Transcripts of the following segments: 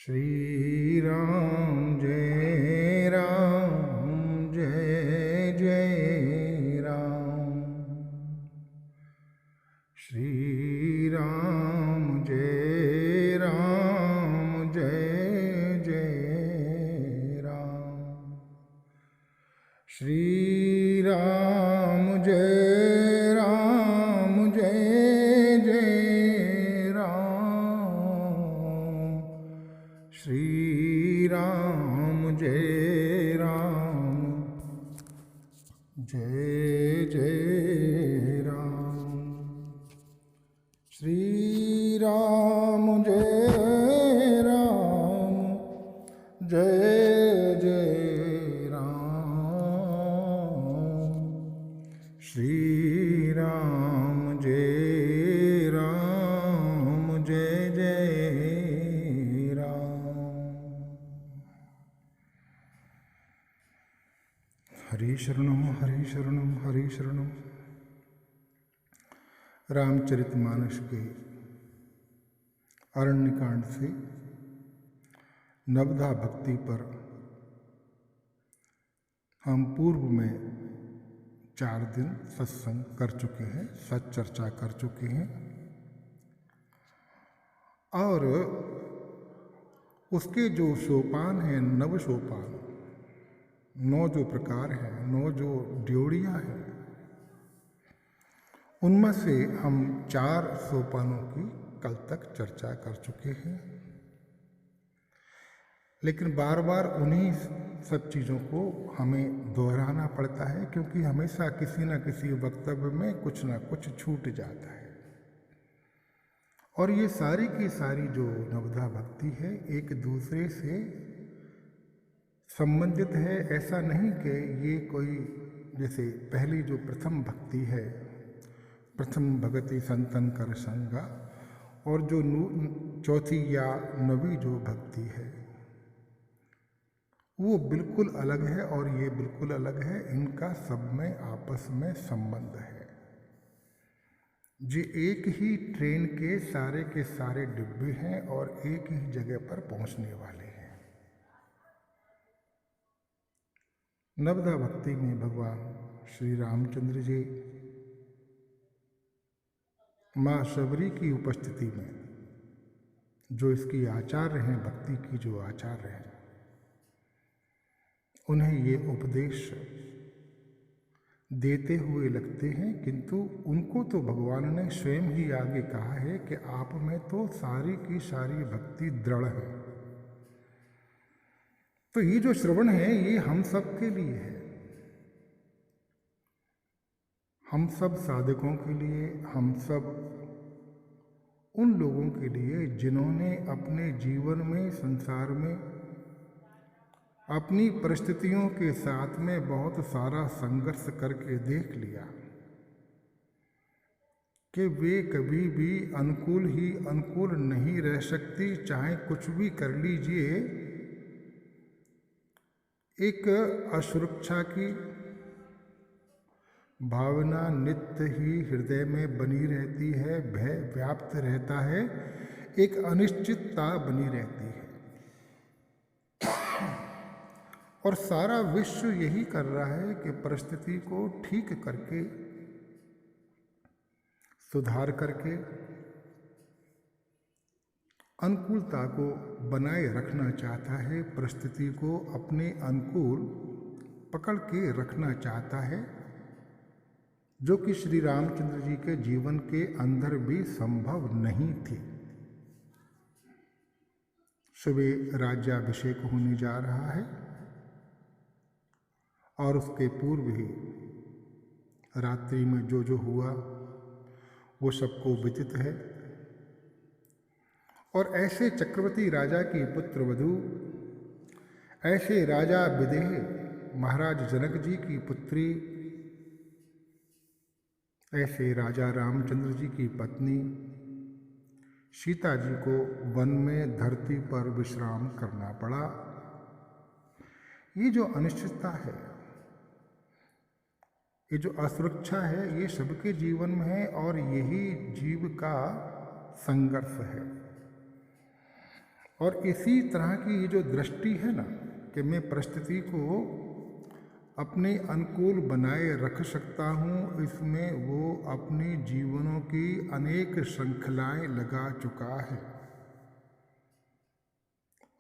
श्री राम जय जय राम। श्री राम जय जय राम। श्री राम जय जय राम। श्री राम जय जय राम। श्री राम जय जय राम। श्री राम जय जय राम। हरि शरणम हरि शरणम हरि शरणम। रामचरितमानस के अरण्यकांड से नवधा भक्ति पर हम पूर्व में 4 दिन सत्संग कर चुके हैं, सच्चर्चा कर चुके हैं और उसके जो सोपान हैं, नव सोपान, 9 जो प्रकार हैं, 9 जो ड्योड़ियाँ हैं, उनमें से हम 4 सोपानों की कल तक चर्चा कर चुके हैं। लेकिन बार बार उन्हीं सब चीज़ों को हमें दोहराना पड़ता है, क्योंकि हमेशा किसी न किसी वक्तव्य में कुछ ना कुछ छूट जाता है। और ये सारी की सारी जो नवधा भक्ति है एक दूसरे से संबंधित है। ऐसा नहीं कि ये कोई, जैसे पहली जो प्रथम भक्ति है, प्रथम भगति संतन कर संगा, और जो चौथी या नवी जो भक्ति है वो बिल्कुल अलग है और ये बिल्कुल अलग है। इनका सब में आपस में संबंध है। ये एक ही ट्रेन के सारे डिब्बे हैं और एक ही जगह पर पहुंचने वाले हैं। नवधा भक्ति में भगवान श्री रामचंद्र जी माँ शबरी की उपस्थिति में, जो इसकी आचार्य हैं, भक्ति की जो आचार्य हैं, उन्हें ये उपदेश देते हुए लगते हैं, किंतु उनको तो भगवान ने स्वयं ही आगे कहा है कि आप में तो सारी की सारी भक्ति दृढ़ है। तो ये जो श्रवण है ये हम सब के लिए है, हम सब साधकों के लिए, हम सब उन लोगों के लिए जिन्होंने अपने जीवन में, संसार में अपनी परिस्थितियों के साथ में बहुत सारा संघर्ष करके देख लिया कि वे कभी भी अनुकूल ही अनुकूल नहीं रह सकती, चाहे कुछ भी कर लीजिए। एक असुरक्षा की भावना नित्य ही हृदय में बनी रहती है, भय व्याप्त रहता है, एक अनिश्चितता बनी रहती है। और सारा विश्व यही कर रहा है कि परिस्थिति को ठीक करके, सुधार करके अनुकूलता को बनाए रखना चाहता है, परिस्थिति को अपने अनुकूल पकड़ के रखना चाहता है, जो कि श्री रामचंद्र जी के जीवन के अंदर भी संभव नहीं थी। सुबह राज्याभिषेक होने जा रहा है और उसके पूर्व ही रात्रि में जो हुआ वो सबको विदित है। और ऐसे चक्रवर्ती राजा की पुत्र वधू, ऐसे राजा विदेह महाराज जनक जी की पुत्री, ऐसे राजा रामचंद्र जी की पत्नी सीता जी को वन में धरती पर विश्राम करना पड़ा। ये जो अनिश्चितता है, ये जो असुरक्षा है, ये सबके जीवन में है और यही जीव का संघर्ष है। और इसी तरह की ये जो दृष्टि है ना कि मैं परिस्थिति को अपने अनुकूल बनाए रख सकता हूँ, इसमें वो अपने जीवनों की अनेक श्रृंखलाएं लगा चुका है।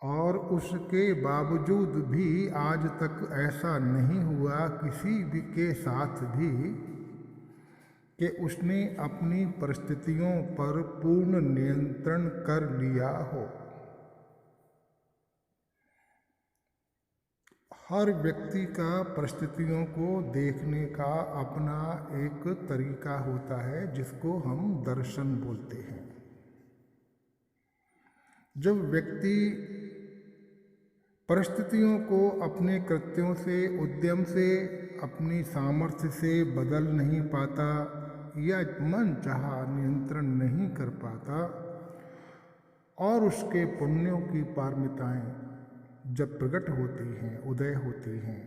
और उसके बावजूद भी आज तक ऐसा नहीं हुआ किसी भी के साथ भी कि उसने अपनी परिस्थितियों पर पूर्ण नियंत्रण कर लिया हो। हर व्यक्ति का परिस्थितियों को देखने का अपना एक तरीका होता है जिसको हम दर्शन बोलते हैं। जब व्यक्ति परिस्थितियों को अपने कृत्यों से, उद्यम से, अपनी सामर्थ्य से बदल नहीं पाता या मन चाहा नियंत्रण नहीं कर पाता और उसके पुण्यों की पारमिताएं जब प्रकट होती हैं, उदय होती हैं,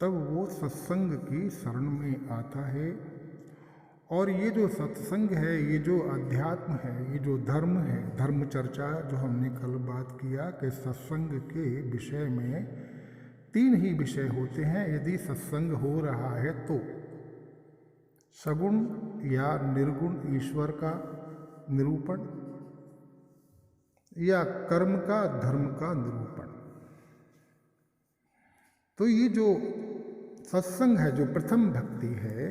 तब वो सत्संग की शरण में आता है। और ये जो सत्संग है, ये जो अध्यात्म है, ये जो धर्म है, धर्म चर्चा जो हमने कल बात किया कि सत्संग के विषय में 3 ही विषय होते हैं। यदि सत्संग हो रहा है तो सगुण या निर्गुण ईश्वर का निरूपण या कर्म का, धर्म का निरूपण। तो ये जो सत्संग है, जो प्रथम भक्ति है,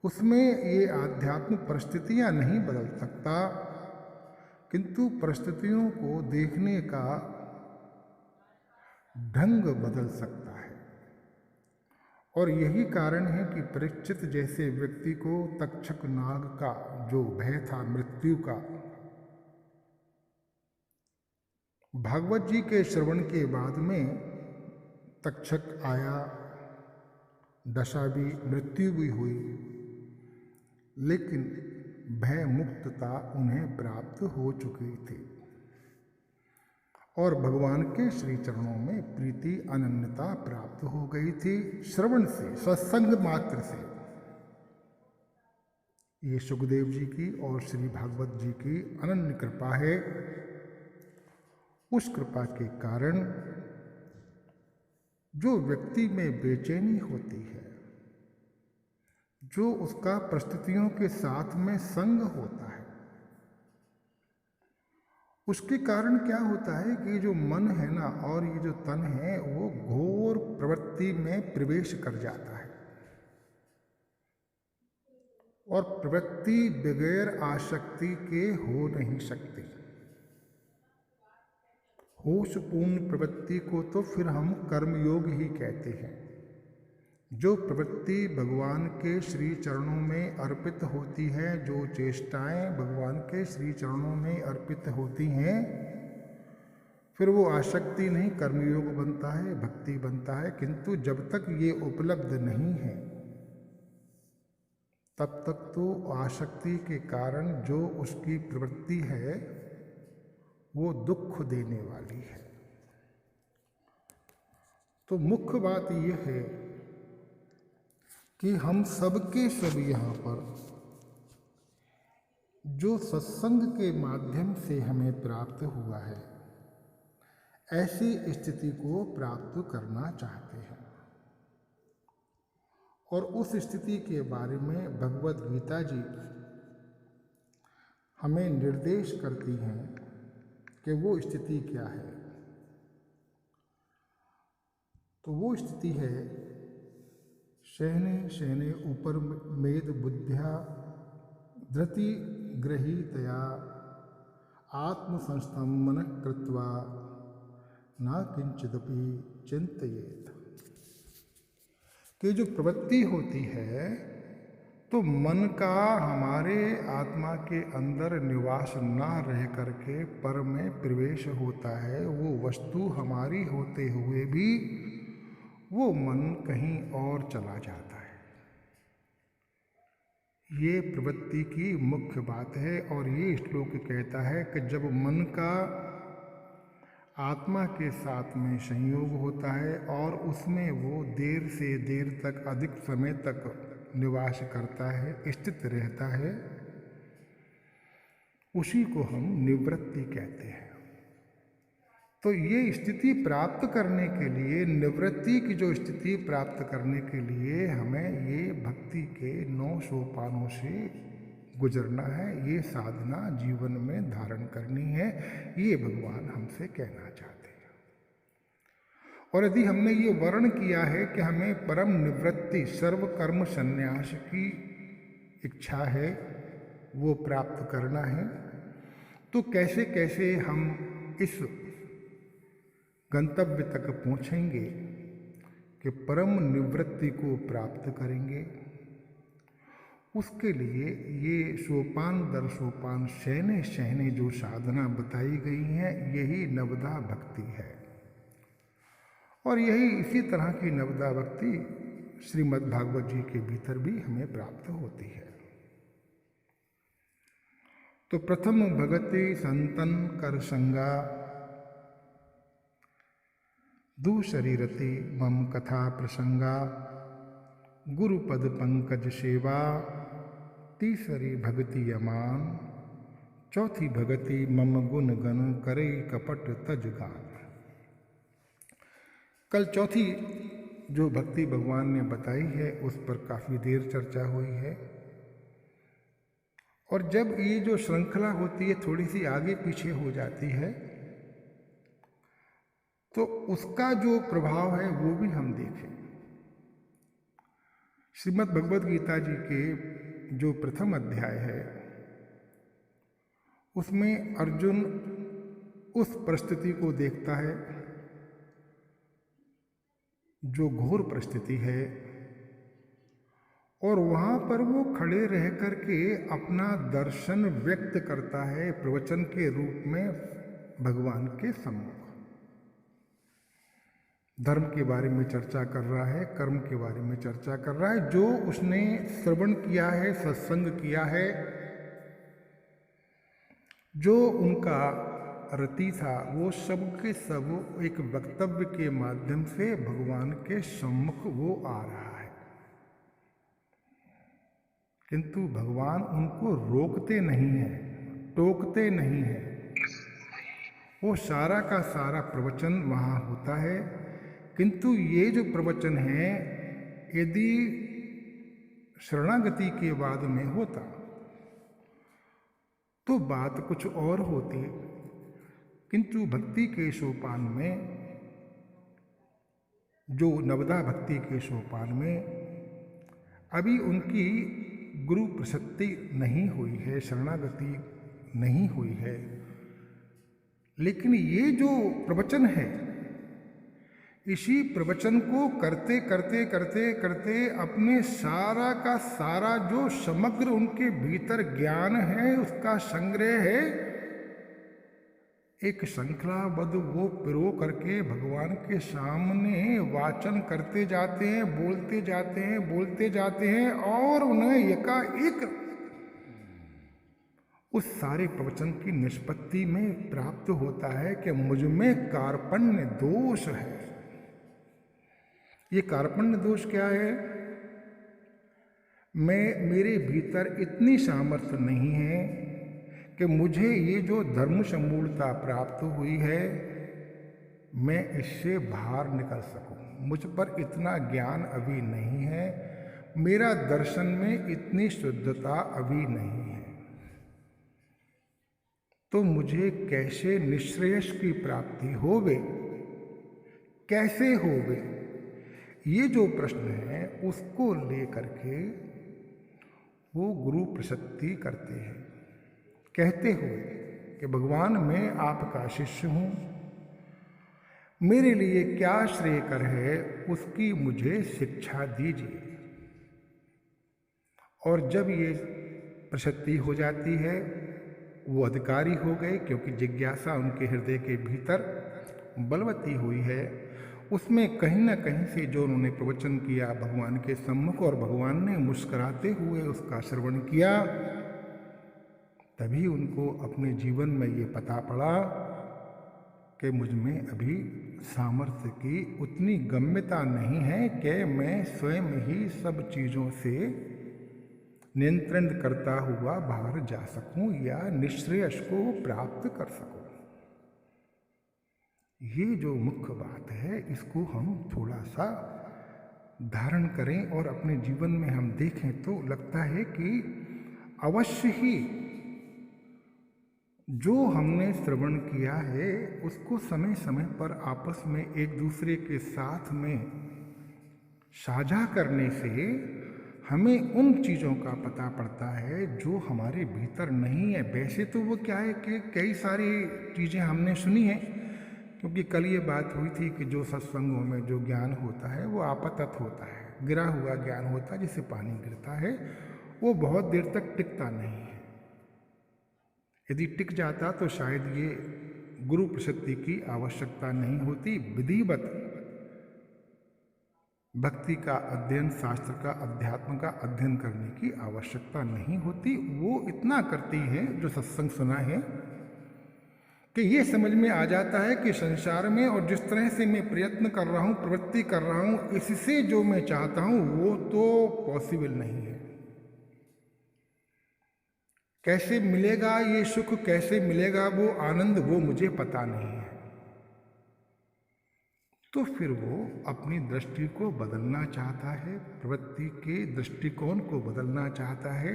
उसमें ये आध्यात्मिक परिस्थितियां नहीं बदल सकता, किंतु परिस्थितियों को देखने का ढंग बदल सकता है। और यही कारण है कि परीक्षित जैसे व्यक्ति को तक्षक नाग का जो भय था, मृत्यु का, भागवत जी के श्रवण के बाद में तक्षक आया, दशा भी, मृत्यु भी हुई, लेकिन भय मुक्तता उन्हें प्राप्त हो चुकी थी और भगवान के श्री चरणों में प्रीति, अनन्यता प्राप्त हो गई थी श्रवण से, सत्संग मात्र से। ये सुखदेव जी की और श्री भागवत जी की अनन्य कृपा है। उस कृपा के कारण जो व्यक्ति में बेचैनी होती है, जो उसका परिस्थितियों के साथ में संग होता है, उसके कारण क्या होता है कि जो मन है ना और ये जो तन है, वो घोर प्रवृत्ति में प्रवेश कर जाता है। और प्रवृत्ति बगैर आसक्ति के हो नहीं सकती। होशपूर्ण प्रवृत्ति को तो फिर हम कर्मयोग ही कहते हैं। जो प्रवृत्ति भगवान के श्री चरणों में अर्पित होती है, जो चेष्टाएं भगवान के श्री चरणों में अर्पित होती हैं, फिर वो आसक्ति नहीं, कर्मयोग बनता है, भक्ति बनता है। किंतु जब तक ये उपलब्ध नहीं है, तब तक तो आसक्ति के कारण जो उसकी प्रवृत्ति है वो दुख देने वाली है। तो मुख्य बात यह है कि हम सबके सब यहाँ पर जो सत्संग के माध्यम से हमें प्राप्त हुआ है, ऐसी स्थिति को प्राप्त करना चाहते हैं। और उस स्थिति के बारे में भगवद गीता जी हमें निर्देश करती हैं कि वो स्थिति क्या है। तो वो स्थिति है, शयने शयने ऊपर मेद बुद्ध्या धृति गृहीतया आत्मसंस्थं मनः कृत्वा न किंचिदपि चिंतयेत्। कि जो प्रवृत्ति होती है, तो मन का हमारे आत्मा के अंदर निवास ना रह करके पर में प्रवेश होता है। वो वस्तु हमारी होते हुए भी वो मन कहीं और चला जाता है। ये प्रवृत्ति की मुख्य बात है। और ये श्लोक कहता है कि जब मन का आत्मा के साथ में संयोग होता है और उसमें वो देर से देर तक, अधिक समय तक निवास करता है, स्थित रहता है, उसी को हम निवृत्ति कहते हैं। तो ये स्थिति प्राप्त करने के लिए, निवृत्ति की जो स्थिति प्राप्त करने के लिए हमें ये भक्ति के 9 सोपानों से गुजरना है, ये साधना जीवन में धारण करनी है, ये भगवान हमसे कहना चाहते हैं। और यदि हमने ये वर्ण किया है कि हमें परम निवृत्ति, सर्व कर्म संन्यास की इच्छा है, वो प्राप्त करना है, तो कैसे कैसे हम इस गंतव्य तक पहुँचेंगे कि परम निवृत्ति को प्राप्त करेंगे। उसके लिए ये सोपान दर सोपान, शयने शयने जो साधना बताई गई हैं, यही नवदा भक्ति है। और यही इसी तरह की नवदा भक्ति श्रीमद् भागवत जी के भीतर भी हमें प्राप्त होती है। तो प्रथम भगति संतन कर संगा, दूसरी रति मम कथा प्रसंगा, गुरुपद पंकज सेवा, तीसरी भगति यमान, चौथी भगति मम गुण गण करे कपट तज गान। कल चौथी जो भक्ति भगवान ने बताई है उस पर काफ़ी देर चर्चा हुई है। और जब ये जो श्रृंखला होती है थोड़ी सी आगे पीछे हो जाती है तो उसका जो प्रभाव है वो भी हम देखें। श्रीमद् भगवद गीता जी के जो प्रथम अध्याय है उसमें अर्जुन उस परिस्थिति को देखता है जो घोर परिस्थिति है, और वहाँ पर वो खड़े रह कर के अपना दर्शन व्यक्त करता है प्रवचन के रूप में भगवान के सम्मुख। धर्म के बारे में चर्चा कर रहा है, कर्म के बारे में चर्चा कर रहा है, जो उसने श्रवण किया है, सत्संग किया है, जो उनका रति था, वो सब के सब एक वक्तव्य के माध्यम से भगवान के सम्मुख वो आ रहा है। किंतु भगवान उनको रोकते नहीं हैं, टोकते नहीं हैं। वो सारा का सारा प्रवचन वहाँ होता है। किंतु ये जो प्रवचन है यदि शरणागति के बाद में होता तो बात कुछ और होती, किंतु भक्ति के सोपान में, जो नवदा भक्ति के सोपान में अभी उनकी गुरु प्रसक्ति नहीं हुई है, शरणागति नहीं हुई है, लेकिन ये जो प्रवचन है इसी प्रवचन को करते करते करते करते अपने सारा का सारा जो समग्र उनके भीतर ज्ञान है उसका संग्रह है, एक श्रृंखलाबद्ध वो पिरो करके भगवान के सामने वाचन करते जाते हैं, बोलते जाते हैं, बोलते जाते हैं, और उन्हें एकाएक उस सारे प्रवचन की निष्पत्ति में प्राप्त होता है कि मुझमें कार्पण्य दोष है। ये कार्पण्य दोष क्या है? मेरे भीतर इतनी सामर्थ्य नहीं है कि मुझे ये जो धर्म समूलता प्राप्त हुई है मैं इससे बाहर निकल सकूं। मुझ पर इतना ज्ञान अभी नहीं है, मेरा दर्शन में इतनी शुद्धता अभी नहीं है, तो मुझे कैसे निःश्रेयस की प्राप्ति होवे, कैसे होवे, ये जो प्रश्न है उसको लेकर के वो गुरु प्रसक्ति करते हैं, कहते हुए कि भगवान मैं आपका शिष्य हूँ, मेरे लिए क्या श्रेयकर है उसकी मुझे शिक्षा दीजिए। और जब ये प्रसक्ति हो जाती है वो अधिकारी हो गए, क्योंकि जिज्ञासा उनके हृदय के भीतर बलवती हुई है। उसमें कहीं ना कहीं से जो उन्होंने प्रवचन किया भगवान के सम्मुख और भगवान ने मुस्कुराते हुए उसका श्रवण किया, तभी उनको अपने जीवन में ये पता पड़ा कि मुझ में अभी सामर्थ्य की उतनी गम्यता नहीं है कि मैं स्वयं ही सब चीज़ों से नियंत्रण करता हुआ बाहर जा सकूं या निश्रेयस को प्राप्त कर सकूं। ये जो मुख्य बात है, इसको हम थोड़ा सा धारण करें और अपने जीवन में हम देखें तो लगता है कि अवश्य ही जो हमने श्रवण किया है उसको समय समय पर आपस में एक दूसरे के साथ में साझा करने से हमें उन चीज़ों का पता पड़ता है जो हमारे भीतर नहीं है। वैसे तो वो क्या है कि कई सारी चीज़ें हमने सुनी हैं, क्योंकि कल ये बात हुई थी कि जो सत्संगों में जो ज्ञान होता है वो आपातत होता है, गिरा हुआ ज्ञान होता है, जिसे पानी गिरता है वो बहुत देर तक टिकता नहीं है। यदि टिक जाता तो शायद ये गुरु प्रसिद्धि की आवश्यकता नहीं होती, विधिवत भक्ति का अध्ययन, शास्त्र का, अध्यात्म का अध्ययन करने की आवश्यकता नहीं होती। वो इतना करती है जो सत्संग सुना है कि ये समझ में आ जाता है कि संसार में और जिस तरह से मैं प्रयत्न कर रहा हूँ, प्रवृत्ति कर रहा हूँ, इससे जो मैं चाहता हूँ वो तो पॉसिबल नहीं है। कैसे मिलेगा ये सुख, कैसे मिलेगा वो आनंद, वो मुझे पता नहीं है। तो फिर वो अपनी दृष्टि को बदलना चाहता है, प्रवृत्ति के दृष्टिकोण को बदलना चाहता है,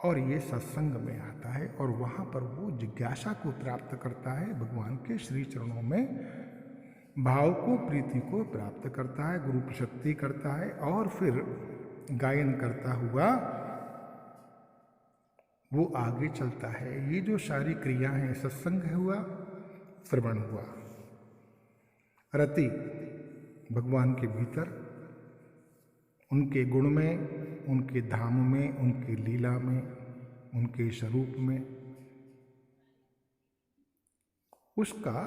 और ये सत्संग में आता है और वहाँ पर वो जिज्ञासा को प्राप्त करता है, भगवान के श्री चरणों में भाव को, प्रीति को प्राप्त करता है, गुरु प्रशक्ति करता है, और फिर गायन करता हुआ वो आगे चलता है। ये जो सारी क्रिया हैं, सत्संग हुआ, श्रवण हुआ, रति भगवान के भीतर, उनके गुण में, उनके धाम में, उनकी लीला में, उनके स्वरूप में, उसका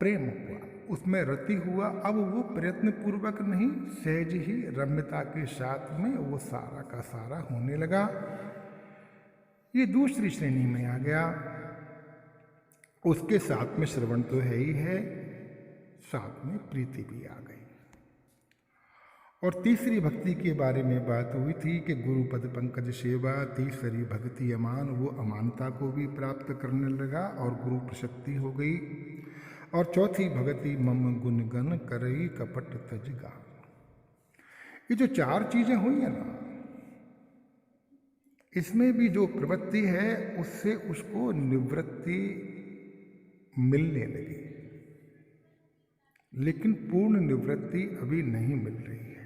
प्रेम हुआ, उसमें रति हुआ। अब वो प्रयत्न पूर्वक नहीं, सहज ही रम्यता के साथ में वो सारा का सारा होने लगा। ये दूसरी श्रेणी में आ गया। उसके साथ में श्रवण तो है ही है, साथ में प्रीति भी आ गई। और तीसरी भक्ति के बारे में बात हुई थी कि गुरुपद पंकज सेवा, तीसरी भक्ति अमान, वो अमानता को भी प्राप्त करने लगा और गुरु प्रशक्ति हो गई। और चौथी भक्ति मम गुण गण करई कपट तजगा। ये जो चार चीजें हुई है ना, इसमें भी जो प्रवृत्ति है उससे उसको निवृत्ति मिलने लगी, लेकिन पूर्ण निवृत्ति अभी नहीं मिल रही है।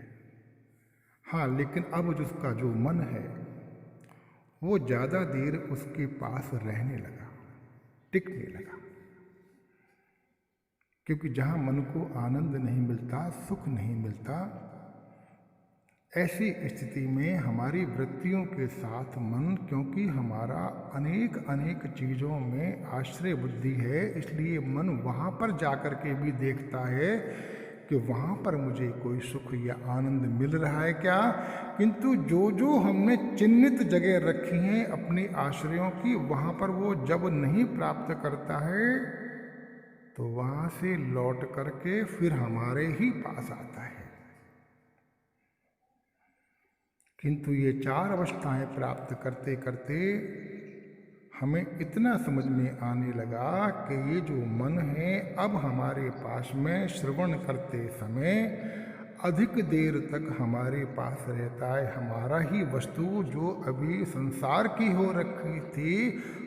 हाँ, लेकिन अब उसका जो मन है वो ज़्यादा देर उसके पास रहने लगा, टिकने लगा, क्योंकि जहाँ मन को आनंद नहीं मिलता, सुख नहीं मिलता, ऐसी स्थिति में हमारी वृत्तियों के साथ मन, क्योंकि हमारा अनेक अनेक चीज़ों में आश्रय बुद्धि है, इसलिए मन वहाँ पर जाकर के भी देखता है कि वहाँ पर मुझे कोई सुख या आनंद मिल रहा है क्या। किंतु जो जो हमने चिन्हित जगह रखी हैं अपने आश्रयों की, वहाँ पर वो जब नहीं प्राप्त करता है तो वहाँ से लौट करके फिर हमारे ही पास आता है। किंतु ये चार अवस्थाएं प्राप्त करते करते हमें इतना समझ में आने लगा कि ये जो मन है अब हमारे पास में श्रवण करते समय अधिक देर तक हमारे पास रहता है। हमारा ही वस्तु जो अभी संसार की हो रखी थी,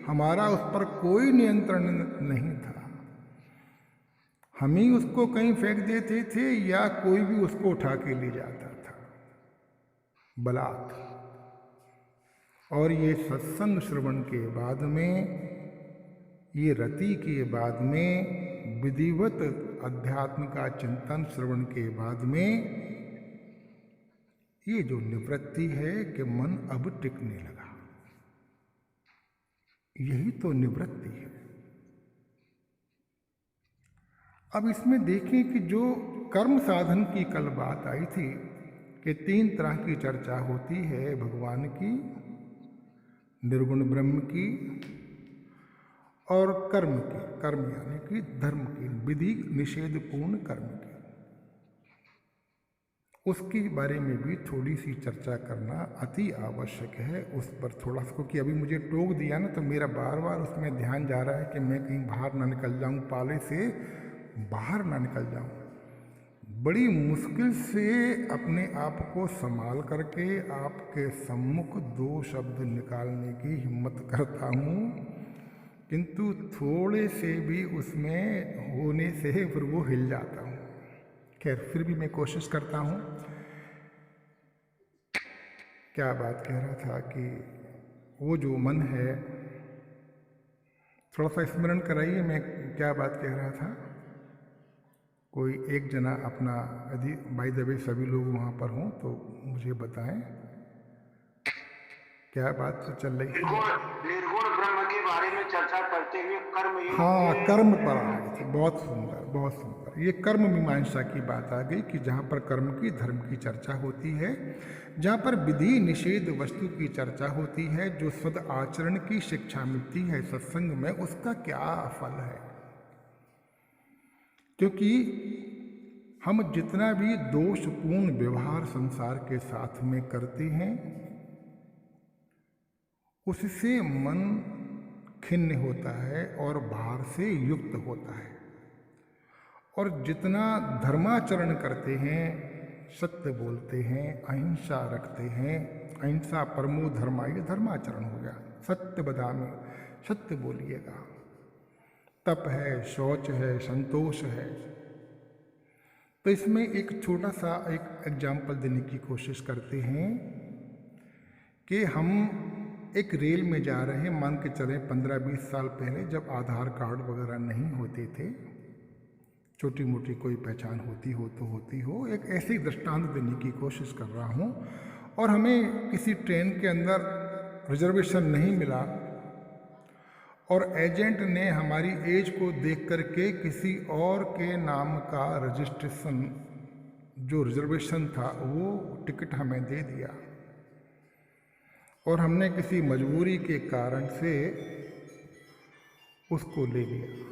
हमारा उस पर कोई नियंत्रण नहीं था। हम ही उसको कहीं फेंक देते थे या कोई भी उसको उठा के ले जाता था बलात्। और ये सत्संग श्रवण के बाद में, ये रति के बाद में, विधिवत अध्यात्म का चिंतन श्रवण के बाद में, ये जो निवृत्ति है कि मन अब टिकने लगा, यही तो निवृत्ति है। अब इसमें देखें कि जो कर्म साधन की कल बात आई थी कि तीन तरह की चर्चा होती है, भगवान की, निर्गुण ब्रह्म की और कर्म की, कर्म यानी कि धर्म की, विधि निषेध पूर्ण कर्म की। उसके बारे में भी थोड़ी सी चर्चा करना अति आवश्यक है। उस पर थोड़ा सा, क्योंकि अभी मुझे टोक दिया ना, तो मेरा बार बार उसमें ध्यान जा रहा है कि मैं कहीं बाहर ना निकल जाऊं, पाले से बाहर ना निकल जाऊं। बड़ी मुश्किल से अपने आप को संभाल करके आपके सम्मुख दो शब्द निकालने की हिम्मत करता हूँ, किंतु थोड़े से भी उसमें होने से फिर वो हिल जाता हूँ। खैर, फिर भी मैं कोशिश करता हूँ। क्या बात कह रहा था कि वो जो मन है, थोड़ा सा स्मरण कराइए मैं क्या बात कह रहा था। कोई एक जना अपना, यदि बाय द वे सभी लोग वहाँ पर हों तो मुझे बताएं क्या बात चल रही है। निर्गुण ब्रह्म के बारे में चर्चा करते हुए कर्म योग हाँ, कर्म पर आ गए थे। बहुत सुंदर, बहुत सुंदर। ये कर्म मीमांसा की बात आ गई कि जहाँ पर कर्म की, धर्म की चर्चा होती है, जहाँ पर विधि निषेध वस्तु की चर्चा होती है, जो सद आचरण की शिक्षा मिलती है सत्संग में, उसका क्या फल है। क्योंकि हम जितना भी दोषपूर्ण व्यवहार संसार के साथ में करते हैं, उससे मन खिन्न होता है और भार से युक्त होता है। और जितना धर्माचरण करते हैं, सत्य बोलते हैं, अहिंसा रखते हैं, अहिंसा परमो धर्मा, ये धर्माचरण हो गया। सत्य बदामी, सत्य बोलिएगा। तप है, शौच है, संतोष है। तो इसमें एक छोटा सा एक एग्जाम्पल देने की कोशिश करते हैं कि हम एक रेल में जा रहे हैं। मान के चलें 15-20 साल पहले, जब आधार कार्ड वगैरह नहीं होते थे, छोटी मोटी कोई पहचान होती हो तो होती हो, एक ऐसे ही दृष्टांत देने की कोशिश कर रहा हूँ। और हमें किसी ट्रेन के अंदर रिजर्वेशन नहीं मिला और एजेंट ने हमारी एज को देख करके किसी और के नाम का रजिस्ट्रेशन, जो रिजर्वेशन था, वो टिकट हमें दे दिया और हमने किसी मजबूरी के कारण से उसको ले लिया।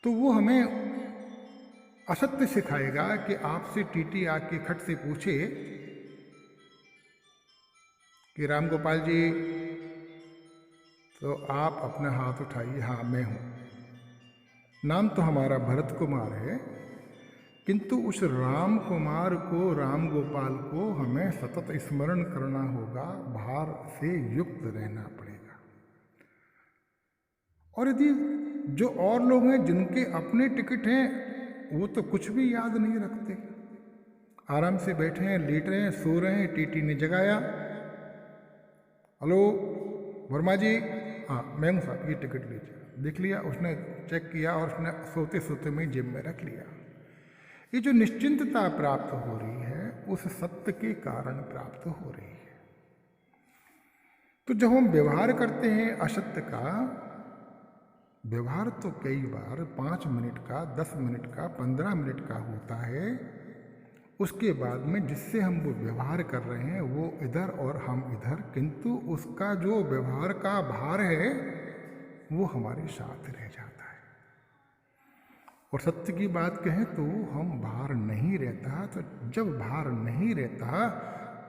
तो वो हमें असत्य सिखाएगा कि आपसे टीटी आके खट से पूछे कि राम गोपाल जी, तो आप अपना हाथ उठाइए। हाँ, मैं हूँ। नाम तो हमारा भरत कुमार है, किंतु उस राम कुमार को, राम गोपाल को हमें सतत स्मरण करना होगा, भार से युक्त रहना पड़ेगा। और यदि जो और लोग हैं जिनके अपने टिकट हैं, वो तो कुछ भी याद नहीं रखते, आराम से बैठे हैं, लेट रहे हैं, सो रहे हैं, टीटी ने जगाया, हेलो वर्मा जी, हाँ मैं हूँ साहब, ये टिकट लीजिए। देख लिया, उसने चेक किया और उसने सोते सोते में जेब में रख लिया। ये जो निश्चिंतता प्राप्त हो रही है, उस सत्य के कारण प्राप्त हो रही है। तो जब हम व्यवहार करते हैं असत्य का, व्यवहार तो कई बार 5 मिनट का, 10 मिनट का, 15 मिनट का होता है। उसके बाद में जिससे हम वो व्यवहार कर रहे हैं वो इधर और हम इधर, किंतु उसका जो व्यवहार का भार है वो हमारे साथ रह जाता है। और सत्य की बात कहें तो हम भार नहीं रहता। तो जब भार नहीं रहता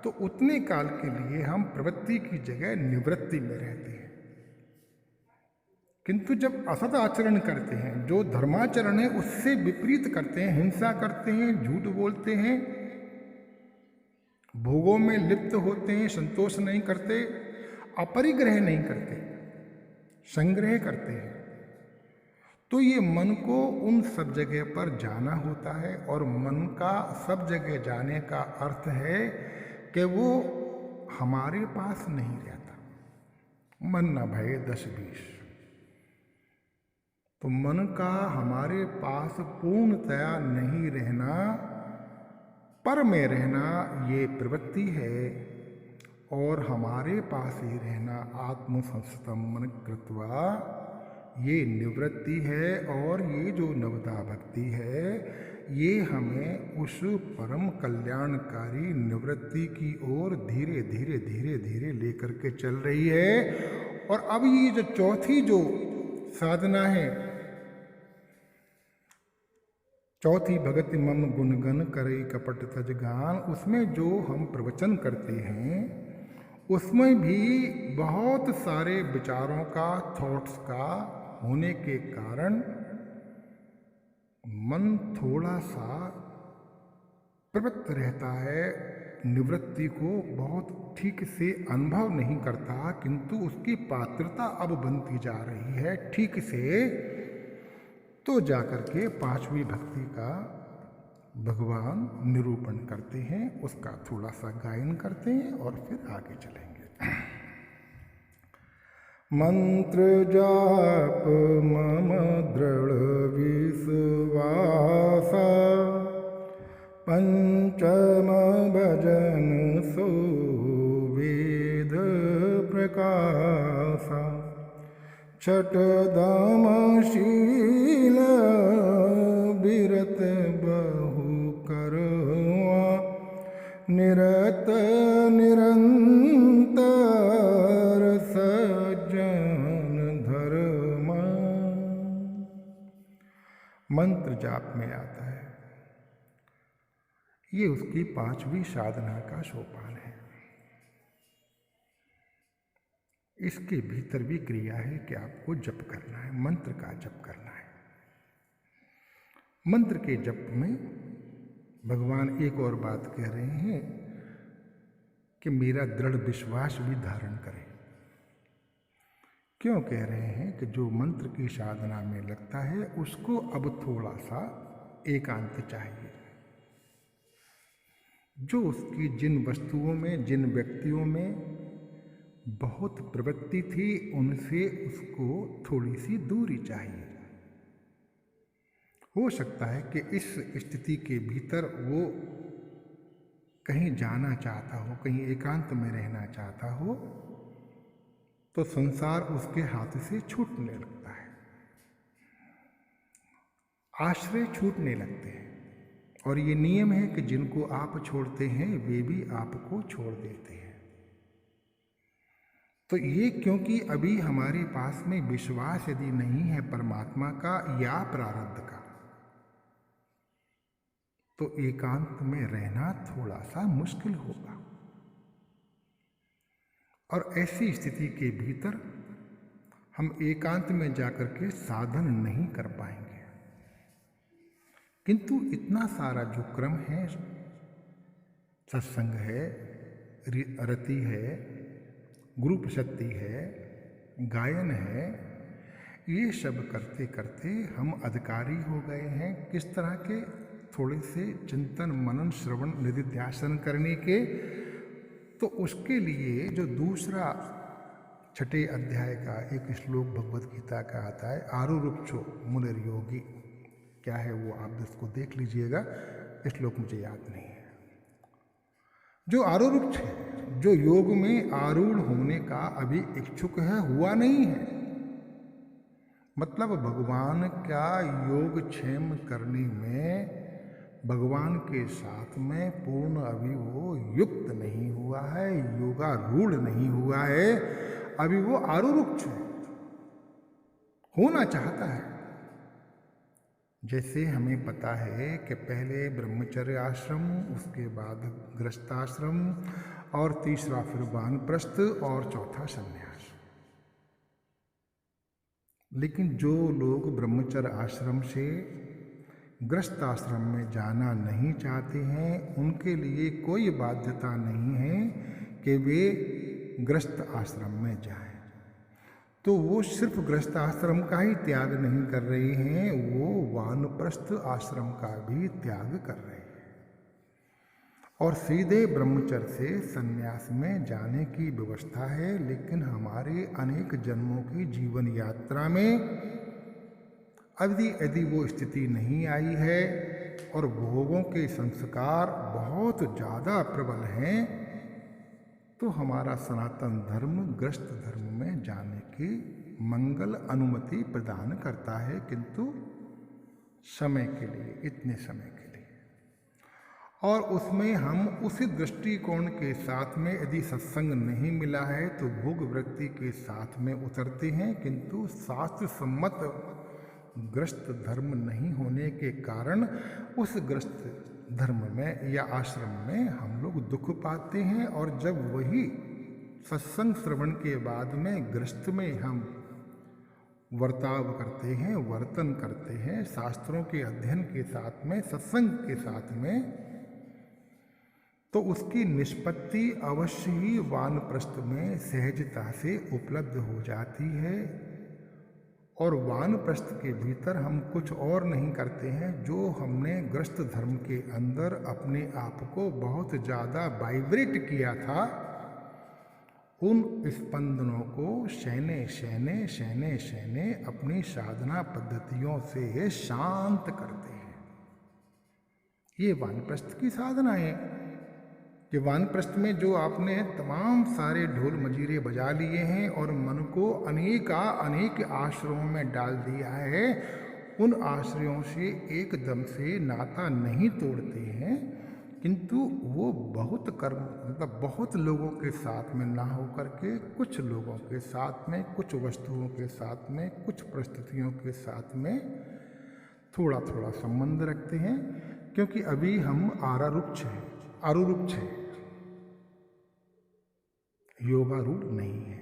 तो उतने काल के लिए हम प्रवृत्ति की जगह निवृत्ति में रहते हैं। किंतु जब असत आचरण करते हैं, जो धर्माचरण है उससे विपरीत करते हैं, हिंसा करते हैं, झूठ बोलते हैं, भोगों में लिप्त होते हैं, संतोष नहीं करते, अपरिग्रह नहीं करते, संग्रह करते हैं, तो ये मन को उन सब जगह पर जाना होता है। और मन का सब जगह जाने का अर्थ है कि वो हमारे पास नहीं रहता। मन न भये 10-20। तो मन का हमारे पास पूर्णतया नहीं रहना, पर में रहना, ये प्रवृत्ति है। और हमारे पास ही रहना, आत्मसंस्तम मन कृत्वा, ये निवृत्ति है। और ये जो नवता भक्ति है, ये हमें उस परम कल्याणकारी निवृत्ति की ओर धीरे धीरे धीरे धीरे लेकर के चल रही है। और अब ये जो चौथी जो साधना है, चौथी भगति मम गुणगन करे कपट तज गान, उसमें जो हम प्रवचन करते हैं उसमें भी बहुत सारे विचारों का, थॉट्स का होने के कारण मन थोड़ा सा प्रवृत्त रहता है, निवृत्ति को बहुत ठीक से अनुभव नहीं करता, किंतु उसकी पात्रता अब बनती जा रही है ठीक से। तो जाकर के पांचवी भक्ति का भगवान निरूपण करते हैं, उसका थोड़ा सा गायन करते हैं और फिर आगे चलेंगे। मंत्र जाप मम दृढ़ विश्वासा, पंचम भजन सो वेद प्रकाशा, छठ दाम शील विरत बहु करवा, निरत निरंतर सज्जन धर्म। मंत्र जाप में आता है, ये उसकी पांचवी साधना का सोपान है। इसके भीतर भी क्रिया है कि आपको जप करना है, मंत्र का जप करना है। मंत्र के जप में भगवान एक और बात कह रहे हैं कि मेरा दृढ़ विश्वास भी धारण करें। क्यों कह रहे हैं कि जो मंत्र की साधना में लगता है उसको अब थोड़ा सा एकांत चाहिए। जो उसकी जिन वस्तुओं में, जिन व्यक्तियों में बहुत प्रवृत्ति थी, उनसे उसको थोड़ी सी दूरी चाहिए। हो सकता है कि इस स्थिति के भीतर वो कहीं जाना चाहता हो, कहीं एकांत में रहना चाहता हो, तो संसार उसके हाथ से छूटने लगता है, आश्रय छूटने लगते हैं। और ये नियम है कि जिनको आप छोड़ते हैं वे भी आपको छोड़ देते हैं। तो ये क्योंकि अभी हमारे पास में विश्वास यदि नहीं है परमात्मा का या प्रारब्ध का, तो एकांत में रहना थोड़ा सा मुश्किल होगा। और ऐसी स्थिति के भीतर हम एकांत में जाकर के साधन नहीं कर पाएंगे। किंतु इतना सारा जो क्रम है, सत्संग है, रति है, गुरु प्रशक्ति है, गायन है, ये सब करते करते हम अधिकारी हो गए हैं। किस तरह के? थोड़े से चिंतन मनन श्रवण निधिध्यासन करने के। तो उसके लिए जो दूसरा छठे अध्याय का एक श्लोक भगवत गीता का आता है, आरुरुक्षो मुनिर्योगी, क्या है वो आप इसको देख लीजिएगा, श्लोक मुझे याद नहीं है। जो आरुरुक्ष है, जो योग में आरूढ़ होने का अभी इच्छुक है, हुआ नहीं है, मतलब भगवान का योग क्षेम करने में, भगवान के साथ में पूर्ण अभी वो युक्त नहीं हुआ है, योगारूढ़ नहीं हुआ है, अभी वो आरुरुक्ष है, होना चाहता है। जैसे हमें पता है कि पहले ब्रह्मचर्य आश्रम, उसके बाद गृहस्थाश्रम, और तीसरा फिर वानप्रस्थ, और चौथा संन्यास। लेकिन जो लोग ब्रह्मचर्य आश्रम से गृहस्थ आश्रम में जाना नहीं चाहते हैं, उनके लिए कोई बाध्यता नहीं है कि वे गृहस्थ आश्रम में जाएं। तो वो सिर्फ गृहस्थ आश्रम का ही त्याग नहीं कर रहे हैं, वो वानप्रस्थ आश्रम का भी त्याग कर रहे हैं और सीधे ब्रह्मचर्य से संन्यास में जाने की व्यवस्था है। लेकिन हमारे अनेक जन्मों की जीवन यात्रा में यदि वो स्थिति नहीं आई है और भोगों के संस्कार बहुत ज़्यादा प्रबल हैं, तो हमारा सनातन धर्म गृहस्थ धर्म में जाने की मंगल अनुमति प्रदान करता है, किंतु समय के लिए, इतने समय के लिए। और उसमें हम उसी दृष्टिकोण के साथ में यदि सत्संग नहीं मिला है तो भोग वृत्ति के साथ में उतरते हैं, किंतु शास्त्र सम्मत ग्रस्त धर्म नहीं होने के कारण उस ग्रस्त धर्म में या आश्रम में हम लोग दुख पाते हैं। और जब वही सत्संग श्रवण के बाद में ग्रस्त में हम वर्ताव करते हैं, वर्तन करते हैं, शास्त्रों के अध्ययन के साथ में, सत्संग के साथ में, तो उसकी निष्पत्ति अवश्य ही वानप्रस्थ में सहजता से उपलब्ध हो जाती है। और वानप्रस्थ के भीतर हम कुछ और नहीं करते हैं, जो हमने ग्रस्त धर्म के अंदर अपने आप को बहुत ज़्यादा वाइब्रेट किया था, उन स्पंदनों को शैने शैने शैने शैने अपनी साधना पद्धतियों से शांत करते हैं। ये वानप्रस्थ की साधना है कि वानप्रस्थ में जो आपने तमाम सारे ढोल मजीरे बजा लिए हैं और मन को अनेक आश्रयों में डाल दिया है, उन आश्रयों से एकदम से नाता नहीं तोड़ते हैं, किंतु वो बहुत कर्म मतलब बहुत लोगों के साथ में ना हो करके कुछ लोगों के साथ में, कुछ वस्तुओं के साथ में, कुछ परिस्थितियों के साथ में थोड़ा थोड़ा संबंध रखते हैं, क्योंकि अभी हम आरूढ़ हैं, योगारूढ़ नहीं है।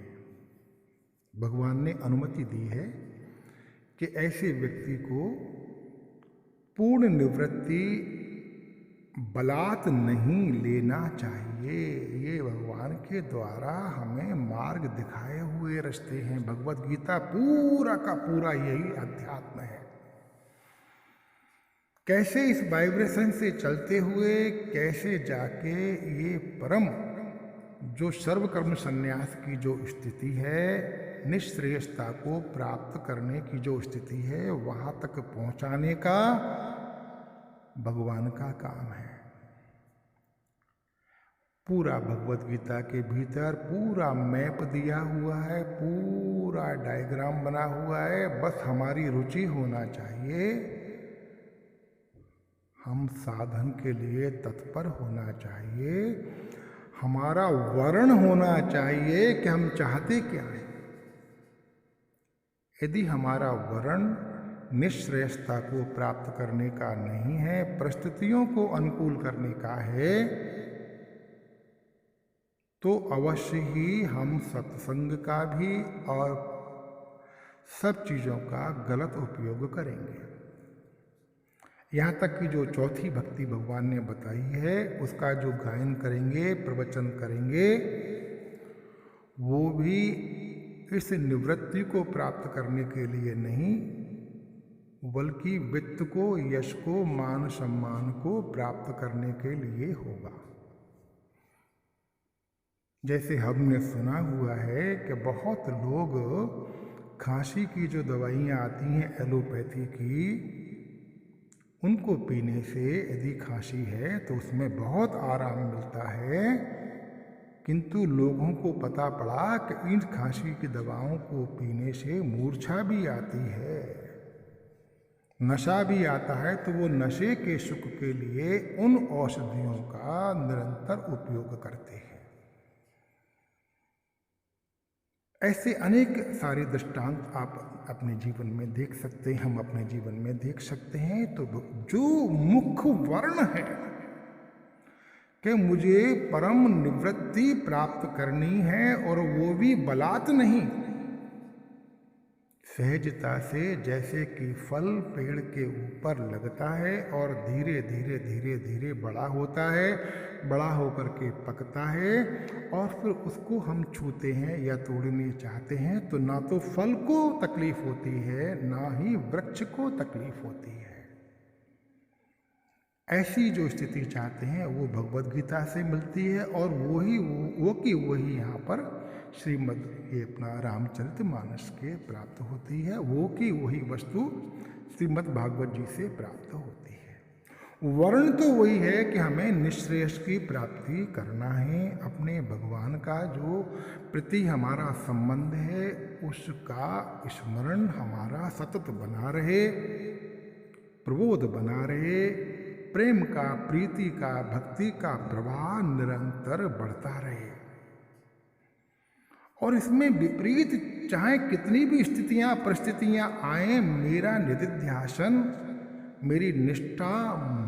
भगवान ने अनुमति दी है कि ऐसे व्यक्ति को पूर्ण निवृत्ति बलात् नहीं लेना चाहिए। ये भगवान के द्वारा हमें मार्ग दिखाए हुए रास्ते हैं। भगवत गीता पूरा का पूरा यही अध्यात्म है। कैसे इस वाइब्रेशन से चलते हुए कैसे जाके ये परम जो सर्वकर्म संन्यास की जो स्थिति है, निःश्रेयसता को प्राप्त करने की जो स्थिति है, वहां तक पहुंचाने का भगवान का काम है। पूरा भगवत गीता के भीतर पूरा मैप दिया हुआ है, पूरा डायग्राम बना हुआ है। बस हमारी रुचि होना चाहिए, हम साधन के लिए तत्पर होना चाहिए, हमारा वर्ण होना चाहिए कि हम चाहते क्या हैं। यदि हमारा वर्ण निःश्रेयसता को प्राप्त करने का नहीं है, परिस्थितियों को अनुकूल करने का है, तो अवश्य ही हम सत्संग का भी और सब चीज़ों का गलत उपयोग करेंगे। यहाँ तक कि जो चौथी भक्ति भगवान ने बताई है, उसका जो गायन करेंगे, प्रवचन करेंगे, वो भी इस निवृत्ति को प्राप्त करने के लिए नहीं, बल्कि वित्त को, यश को, मान सम्मान को प्राप्त करने के लिए होगा। जैसे हमने सुना हुआ है कि बहुत लोग खांसी की जो दवाइयाँ आती हैं एलोपैथी की, उनको पीने से यदि खांसी है तो उसमें बहुत आराम मिलता है, किंतु लोगों को पता पड़ा कि इन खांसी की दवाओं को पीने से मूर्छा भी आती है, नशा भी आता है। तो वो नशे के सुख के लिए उन औषधियों का निरंतर उपयोग करते हैं। ऐसे अनेक सारे दृष्टांत आप अपने जीवन में देख सकते हैं, हम अपने जीवन में देख सकते हैं। तो जो मुख्य वर्ण है कि मुझे परम निवृत्ति प्राप्त करनी है, और वो भी बलात् नहीं, सहजता से, जैसे कि फल पेड़ के ऊपर लगता है और धीरे धीरे धीरे धीरे बड़ा होता है, बड़ा होकर के पकता है, और फिर उसको हम छूते हैं या तोड़ने चाहते हैं, तो ना तो फल को तकलीफ होती है, ना ही वृक्ष को तकलीफ होती है। ऐसी जो स्थिति चाहते हैं वो भगवद गीता से मिलती है, और वही यहाँ पर श्रीमद् ये अपना रामचरितमानस के प्राप्त होती है। वो की वही वस्तु श्रीमद् भागवत जी से प्राप्त होती है। वर्ण तो वही है कि हमें निःश्रेयस की प्राप्ति करना है, अपने भगवान का जो प्रति हमारा संबंध है उसका स्मरण हमारा सतत बना रहे, प्रबोध बना रहे, प्रेम का, प्रीति का, भक्ति का प्रवाह निरंतर बढ़ता रहे। और इसमें विपरीत चाहे कितनी भी स्थितियां परिस्थितियां आए, मेरा निधिध्यासन, मेरी निष्ठा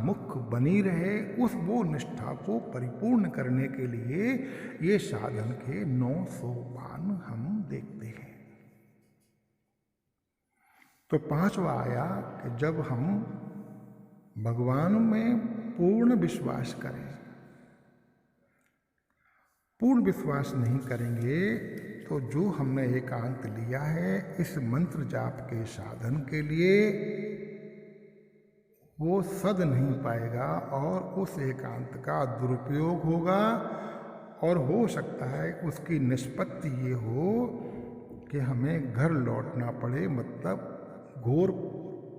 मुख्य बनी रहे। वो निष्ठा को परिपूर्ण करने के लिए ये साधन के 9 सोपान हम देखते हैं। तो 5वां आया कि जब हम भगवान में पूर्ण विश्वास करें। पूर्ण विश्वास नहीं करेंगे तो जो हमने एकांत लिया है इस मंत्र जाप के साधन के लिए, वो सद नहीं पाएगा और उस एकांत का दुरुपयोग होगा। और हो सकता है उसकी निष्पत्ति ये हो कि हमें घर लौटना पड़े, मतलब घोर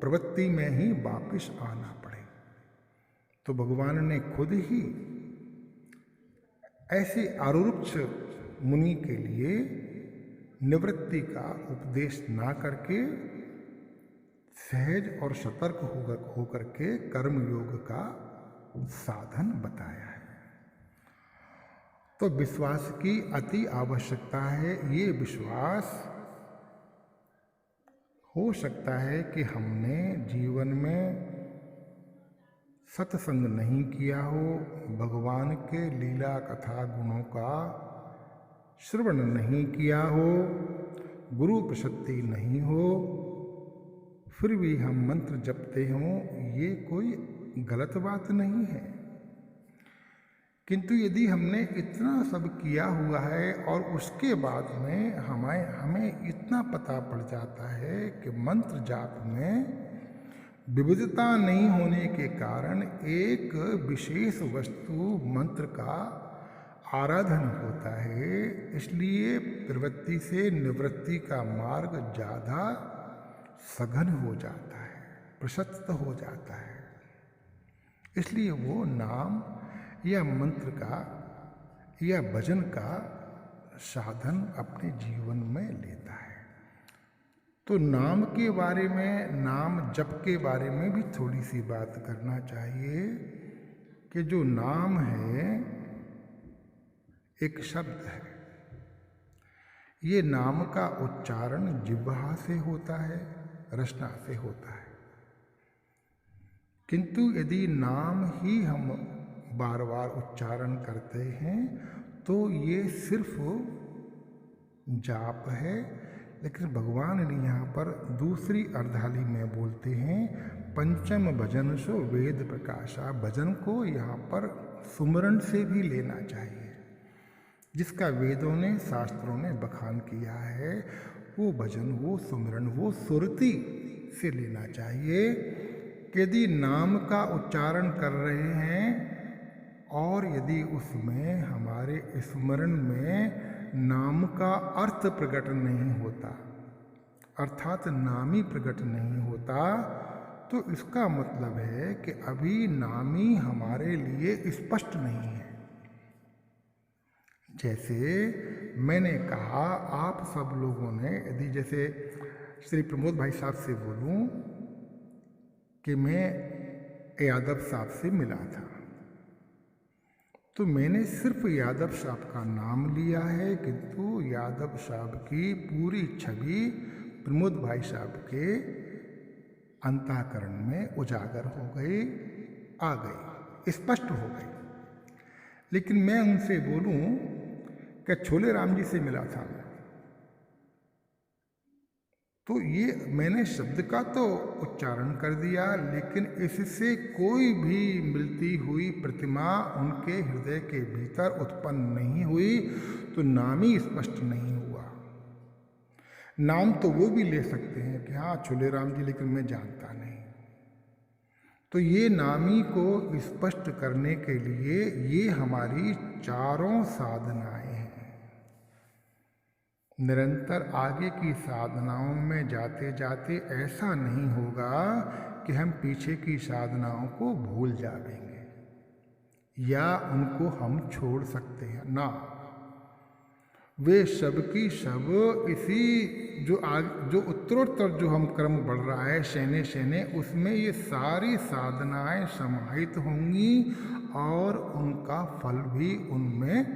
प्रवृत्ति में ही वापिस आना पड़े। तो भगवान ने खुद ही ऐसे आरुरुक्ष मुनि के लिए निवृत्ति का उपदेश ना करके सहज और सतर्क होकर के कर्मयोग का साधन बताया है। तो विश्वास की अति आवश्यकता है। ये विश्वास हो सकता है कि हमने जीवन में सत्संग नहीं किया हो, भगवान के लीला कथा गुणों का श्रवण नहीं किया हो, गुरु प्रसन्नति नहीं हो, फिर भी हम मंत्र जपते हों, ये कोई गलत बात नहीं है। किंतु यदि हमने इतना सब किया हुआ है और उसके बाद में हमें इतना पता पड़ जाता है कि मंत्र जाप में विविधता नहीं होने के कारण एक विशेष वस्तु मंत्र का आराधन होता है, इसलिए प्रवृत्ति से निवृत्ति का मार्ग ज़्यादा सघन हो जाता है, प्रशस्त हो जाता है। इसलिए वो नाम या मंत्र का या भजन का साधन अपने जीवन में लेता है। तो नाम के बारे में, नाम जप के बारे में भी थोड़ी सी बात करना चाहिए कि जो नाम है एक शब्द है। ये नाम का उच्चारण जिह्वा से होता है, रचना से होता है। किंतु यदि नाम ही हम बार बार उच्चारण करते हैं तो ये सिर्फ जाप है। लेकिन भगवान ने यहाँ पर दूसरी अर्धाली में बोलते हैं, पंचम भजन सो वेद प्रकाशा। भजन को यहाँ पर सुमरण से भी लेना चाहिए, जिसका वेदों ने, शास्त्रों ने बखान किया है। वो भजन, वो सुमरण, वो सुरति से लेना चाहिए। यदि नाम का उच्चारण कर रहे हैं और यदि उसमें हमारे स्मरण में नाम का अर्थ प्रकट नहीं होता, अर्थात नामी प्रकट नहीं होता, तो इसका मतलब है कि अभी नामी हमारे लिए स्पष्ट नहीं है। जैसे मैंने कहा, आप सब लोगों ने, यदि जैसे श्री प्रमोद भाई साहब से बोलूं कि मैं यादव साहब से मिला था, तो मैंने सिर्फ यादव साहब का नाम लिया है, किंतु यादव साहब की पूरी छवि प्रमोद भाई साहब के अंतःकरण में उजागर हो गई, आ गई, स्पष्ट हो गई। लेकिन मैं उनसे बोलूं कि छोले राम जी से मिला था, तो ये मैंने शब्द का तो उच्चारण कर दिया, लेकिन इससे कोई भी मिलती हुई प्रतिमा उनके हृदय के भीतर उत्पन्न नहीं हुई, तो नाम ही स्पष्ट नहीं हुआ। नाम तो वो भी ले सकते हैं कि हाँ छोले राम जी, लेकिन मैं जानता नहीं। तो ये नामी को स्पष्ट करने के लिए ये हमारी चारों साधनाएं हैं। निरंतर आगे की साधनाओं में जाते जाते ऐसा नहीं होगा कि हम पीछे की साधनाओं को भूल जाएंगे या उनको हम छोड़ सकते हैं ना। वे सब की सब इसी जो उत्तरोत्तर जो हम क्रम बढ़ रहा है शैने शैने, उसमें ये सारी साधनाएं समाहित होंगी और उनका फल भी उनमें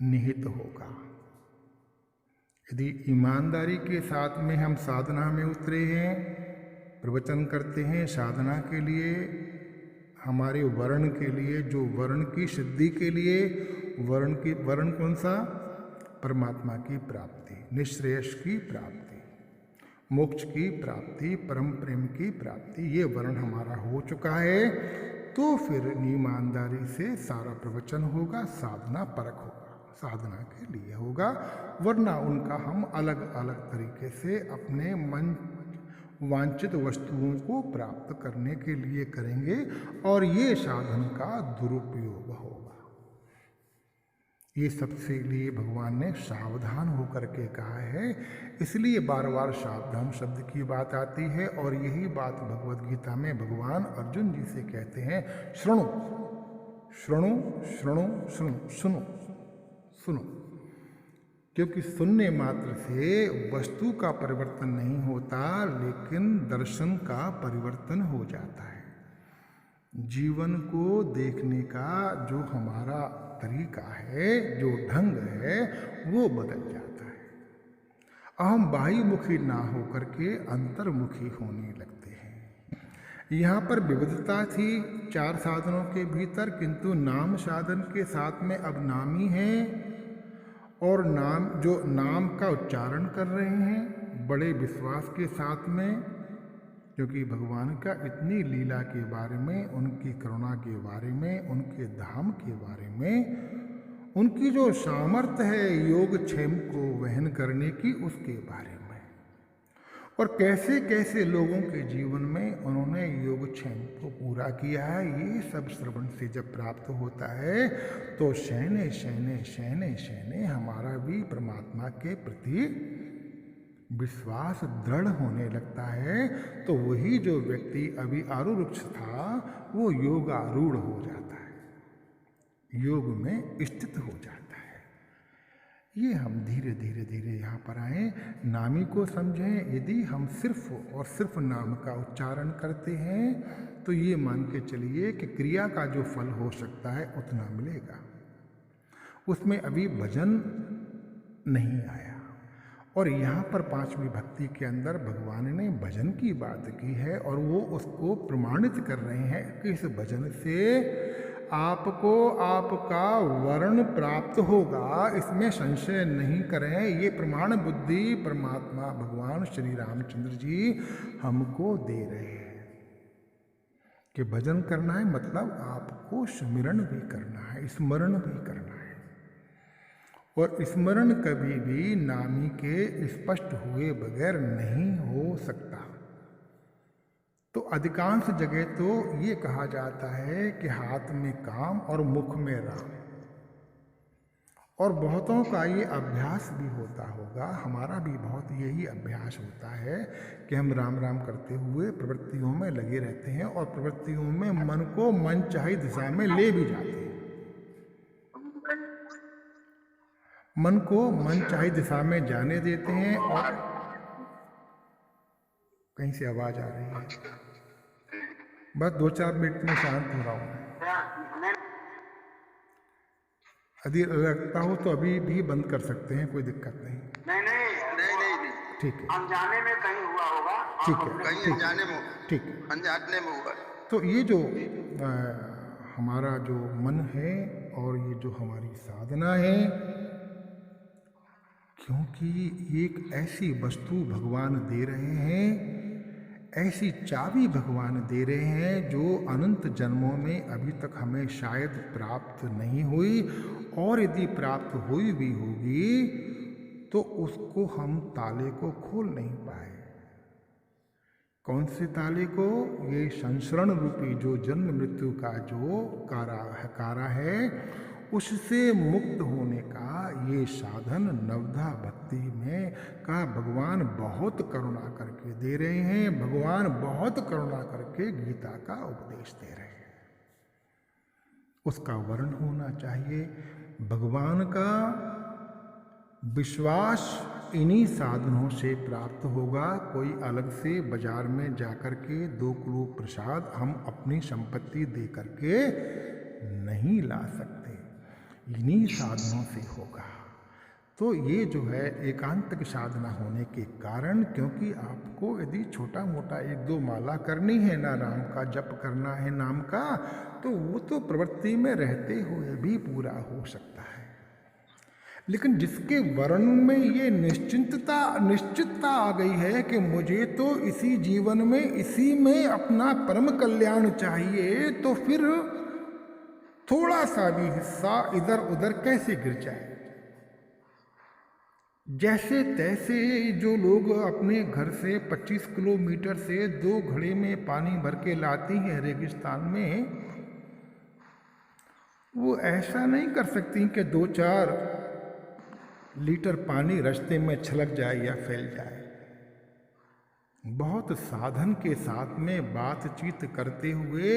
निहित होगा। यदि ईमानदारी के साथ में हम साधना में उतरे हैं, प्रवचन करते हैं साधना के लिए, हमारे वर्ण के लिए, जो वर्ण की सिद्धि के लिए, वर्ण कौन सा? परमात्मा की प्राप्ति, निःश्रेयस की प्राप्ति, मोक्ष की प्राप्ति, परम प्रेम की प्राप्ति, ये वर्ण हमारा हो चुका है। तो फिर ईमानदारी से सारा प्रवचन होगा, साधना परख होगा, साधना के लिए होगा, वरना उनका हम अलग अलग तरीके से अपने मन वांछित वस्तुओं को प्राप्त करने के लिए करेंगे और ये साधन का दुरुपयोग होगा। ये सबसे लिए भगवान ने सावधान होकर के कहा है, इसलिए बार बार सावधान शब्द की बात आती है। और यही बात भगवद गीता में भगवान अर्जुन जी से कहते हैं, श्रृणु श्रृणु श्रृणु श्रृणु, सुनो सुनो, क्योंकि सुनने मात्र से वस्तु का परिवर्तन नहीं होता, लेकिन दर्शन का परिवर्तन हो जाता है। जीवन को देखने का जो हमारा तरीका है, जो ढंग है, वो बदल जाता है। हम बाह्यमुखी ना होकर के अंतर्मुखी होने लगते हैं। यहाँ पर विविधता थी 4 साधनों के भीतर, किंतु नाम साधन के साथ में अब नामी है और नाम का उच्चारण कर रहे हैं बड़े विश्वास के साथ में, क्योंकि भगवान का इतनी लीला के बारे में, उनकी करुणा के बारे में, उनके धाम के बारे में, उनकी जो सामर्थ्य है योगक्षेम को वहन करने की, उसके बारे में, और कैसे कैसे लोगों के जीवन में उन्होंने योगक्षेम को पूरा किया है, ये सब श्रवण से जब प्राप्त होता है तो शहने शहने शहने शहने हमारा भी परमात्मा के प्रति विश्वास दृढ़ होने लगता है। तो वही जो व्यक्ति अभी आरूढ़ था वो योगारूढ़ हो जाता है, योग में स्थित हो जाता है। ये हम धीरे धीरे धीरे यहाँ पर आए, नामी को समझें। यदि हम सिर्फ और सिर्फ नाम का उच्चारण करते हैं तो ये मान के चलिए कि क्रिया का जो फल हो सकता है उतना मिलेगा, उसमें अभी भजन नहीं आया। और यहाँ पर 5वीं भक्ति के अंदर भगवान ने भजन की बात की है और वो उसको प्रमाणित कर रहे हैं कि इस भजन से आपको आपका वर्ण प्राप्त होगा, इसमें संशय नहीं करें। ये प्रमाण बुद्धि परमात्मा भगवान श्री रामचंद्र जी हमको दे रहे हैं कि भजन करना है मतलब आपको स्मरण भी करना है, स्मरण भी करना है। और स्मरण कभी भी नामी के स्पष्ट हुए बगैर नहीं हो सकता। तो अधिकांश जगह तो ये कहा जाता है कि हाथ में काम और मुख में राम, और बहुतों का ये अभ्यास भी होता होगा, हमारा भी बहुत यही अभ्यास होता है कि हम राम राम करते हुए प्रवृत्तियों में लगे रहते हैं और प्रवृत्तियों में मन को मनचाही दिशा में ले भी जाते हैं, मन को मनचाही दिशा में जाने देते हैं। और कहीं से आवाज आ रही है, बस 2-4 मिनट में शांत हो रहा हूँ। यदि लगता हो तो अभी भी बंद कर सकते हैं, कोई दिक्कत नहीं। नहीं, ठीक है, अनजाने में कहीं हुआ होगा। ठीक है, कहीं अनजाने में, ठीक है, अनजाने में हुआ। तो ये जो हमारा जो मन है और ये जो हमारी साधना है, क्योंकि एक ऐसी वस्तु भगवान दे रहे हैं, ऐसी चाबी भगवान दे रहे हैं जो अनंत जन्मों में अभी तक हमें शायद प्राप्त नहीं हुई, और यदि प्राप्त हुई भी होगी तो उसको हम ताले को खोल नहीं पाए। कौन से ताले को? ये संसरण रूपी जो जन्म मृत्यु का जो कारा है, उससे मुक्त होने का ये साधन नवधा भक्ति में का भगवान बहुत करुणा करके दे रहे हैं। भगवान बहुत करुणा करके गीता का उपदेश दे रहे हैं, उसका वर्ण होना चाहिए। भगवान का विश्वास इन्हीं साधनों से प्राप्त होगा। कोई अलग से बाजार में जाकर के 2 किलो प्रसाद हम अपनी संपत्ति दे करके नहीं ला सकते, इन्हीं साधनों से होगा। तो ये जो है एकांतिक साधना होने के कारण, क्योंकि आपको यदि छोटा मोटा 1-2 माला करनी है ना, राम का जप करना है नाम का, तो वो तो प्रवृत्ति में रहते हुए भी पूरा हो सकता है। लेकिन जिसके वर्ण में ये निश्चितता आ गई है कि मुझे तो इसी जीवन में इसी में अपना परम कल्याण चाहिए, तो फिर थोड़ा सा भी हिस्सा इधर उधर कैसे गिर जाए। जैसे तैसे जो लोग अपने घर से 25 किलोमीटर से 2 घड़े में पानी भर के लाती हैं रेगिस्तान में, वो ऐसा नहीं कर सकती कि 2-4 लीटर पानी रास्ते में छलक जाए या फैल जाए। बहुत साधन के साथ में बातचीत करते हुए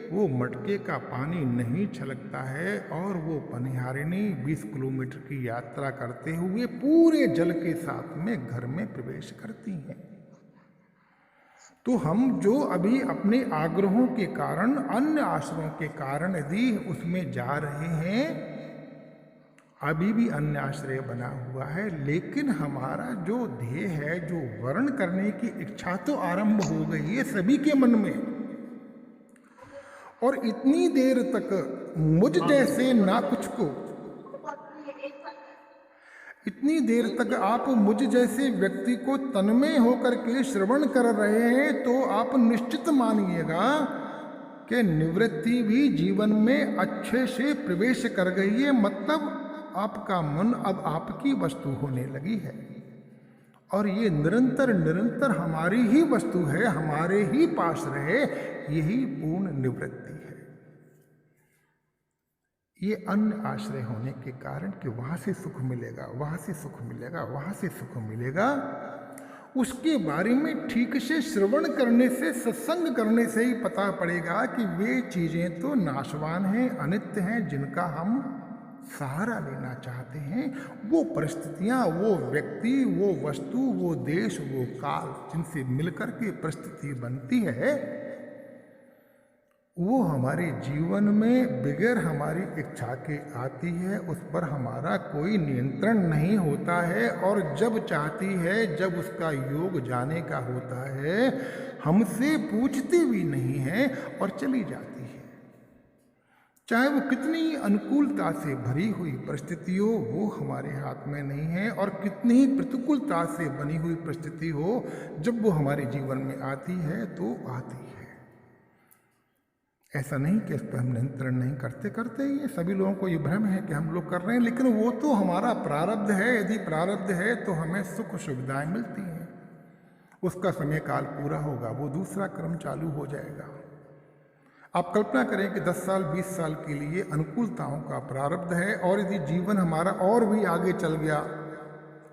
वो मटके का पानी नहीं छलकता है, और वो पनिहारिणी 20 किलोमीटर की यात्रा करते हुए पूरे जल के साथ में घर में प्रवेश करती हैं। तो हम जो अभी अपने आग्रहों के कारण, अन्य आश्रमों के कारण यदि उसमें जा रहे हैं, अभी भी अन्य आश्रय बना हुआ है, लेकिन हमारा जो ध्येय है, जो वर्ण करने की इच्छा तो आरंभ हो गई है सभी के मन में। और इतनी देर तक मुझ जैसे ना कुछ को, इतनी देर तक आप मुझ जैसे व्यक्ति को तन्मय होकर के श्रवण कर रहे हैं, तो आप निश्चित मानिएगा कि निवृत्ति भी जीवन में अच्छे से प्रवेश कर गई है। मतलब आपका मन अब आपकी वस्तु होने लगी है, और ये निरंतर हमारी ही वस्तु है, हमारे ही पास रहे, यही पूर्ण निवृत्ति है। ये अन्य आश्रय होने के कारण कि वहां से सुख मिलेगा, वहां से सुख मिलेगा, वहां से सुख मिलेगा, उसके बारे में ठीक से श्रवण करने से, सत्संग करने से ही पता पड़ेगा कि वे चीजें तो नाशवान हैं, अनित्य हैं, जिनका हम सहारा लेना चाहते हैं। वो परिस्थितियां, वो व्यक्ति, वो वस्तु, वो देश, वो काल, जिनसे मिलकर के परिस्थिति बनती है, वो हमारे जीवन में बगैर हमारी इच्छा के आती है, उस पर हमारा कोई नियंत्रण नहीं होता है, और जब चाहती है, जब उसका योग जाने का होता है, हमसे पूछती भी नहीं है और चली जाती है। चाहे वो कितनी अनुकूलता से भरी हुई परिस्थिति हो, वो हमारे हाथ में नहीं है, और कितनी ही प्रतिकूलता से बनी हुई परिस्थिति हो, जब वो हमारे जीवन में आती है तो आती है। ऐसा नहीं कि इस पर हम नियंत्रण नहीं करते ये सभी लोगों को ये भ्रम है कि हम लोग कर रहे हैं, लेकिन वो तो हमारा प्रारब्ध है। यदि प्रारब्ध है तो हमें सुख सुविधाएं मिलती हैं, उसका समय काल पूरा होगा, वो दूसरा क्रम चालू हो जाएगा। आप कल्पना करें कि 10 साल 20 साल के लिए अनुकूलताओं का प्रारब्ध है, और यदि जीवन हमारा और भी आगे चल गया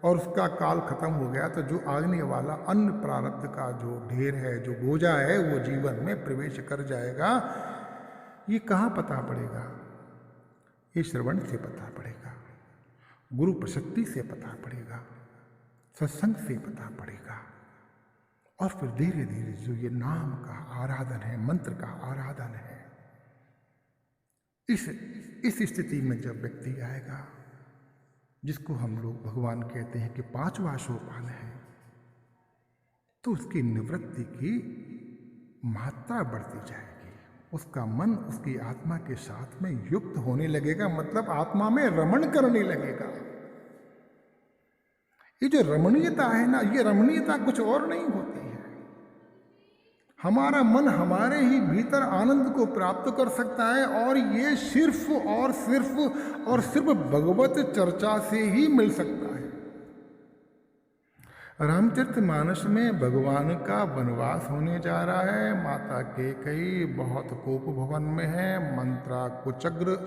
और उसका काल खत्म हो गया, तो जो आने वाला अन्य प्रारब्ध का जो ढेर है, जो बोझा है, वो जीवन में प्रवेश कर जाएगा। ये कहाँ पता पड़ेगा? ये श्रवण से पता पड़ेगा, गुरु प्रशक्ति से पता पड़ेगा, सत्संग से पता पड़ेगा, और फिर धीरे धीरे जो ये नाम का आराधन है, मंत्र का आराधन है, इस स्थिति में जब व्यक्ति आएगा, जिसको हम लोग भगवान कहते हैं कि 5वां सोपान है, तो उसकी निवृत्ति की मात्रा बढ़ती जाएगी, उसका मन उसकी आत्मा के साथ में युक्त होने लगेगा, मतलब आत्मा में रमण करने लगेगा। ये जो रमणीयता है ना, ये रमणीयता कुछ और नहीं होती है। हमारा मन हमारे ही भीतर आनंद को प्राप्त कर सकता है, और ये सिर्फ और सिर्फ भगवत चर्चा से ही मिल सकता है। रामचरितमानस में भगवान का वनवास होने जा रहा है, माता कैकेयी बहुत कोप भवन में है, मंत्रा कुचग्र